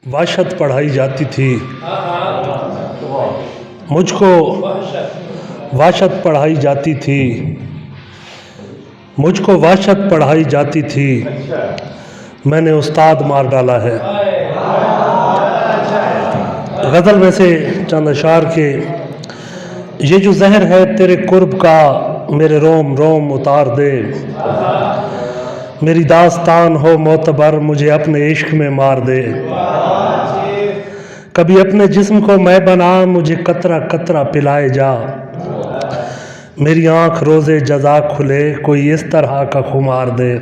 वाशत पढ़ाई जाती थी, मुझको वाशत पढ़ाई जाती थी, मुझको वाशत पढ़ाई जाती थी, मैंने उस्ताद मार डाला है। गज़ल में से चंद अशार के, ये जो जहर है तेरे कुर्ब का मेरे रोम रोम उतार दे, मेरी दास्तान हो मोतबर मुझे अपने इश्क में मार दे, कभी अपने जिस्म को मैं बना मुझे कतरा कतरा पिलाए जा, मेरी आँख रोज़े जज़ा खुले कोई इस तरह का खुमार दे,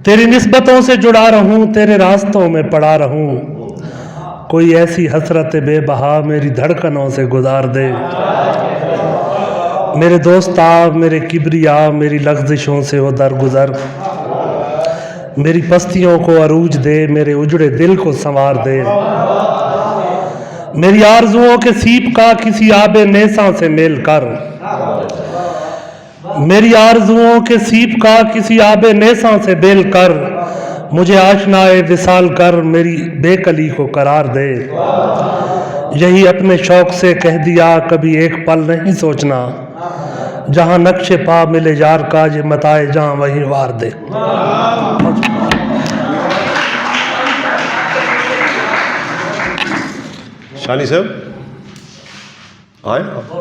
तेरी निस्बतों से जुड़ा रहूं तेरे रास्तों में पड़ा रहूं, कोई ऐसी हसरत बेबहा मेरी धड़कनों से गुजार दे, मेरे दोस्ता मेरे किबरिया मेरी लग़ज़िशों से वो दरगुजर, मेरी पस्तियों को अरूज दे मेरे उजड़े दिल को संवार दे, मेरी आरज़ुओं के सीप का किसी आबे नेसा से मेल कर, मेरी आरज़ुओं के सीप का किसी आबे नेसा से बेल कर, मुझे आशनाए विसाल कर मेरी बेकली को करार दे, यही अपने शौक़ से कह दिया कभी एक पल नहीं सोचना, जहाँ नक्शे पा मिले यार का ये मताए जहाँ वहीं वार दे। शानी साहब आए।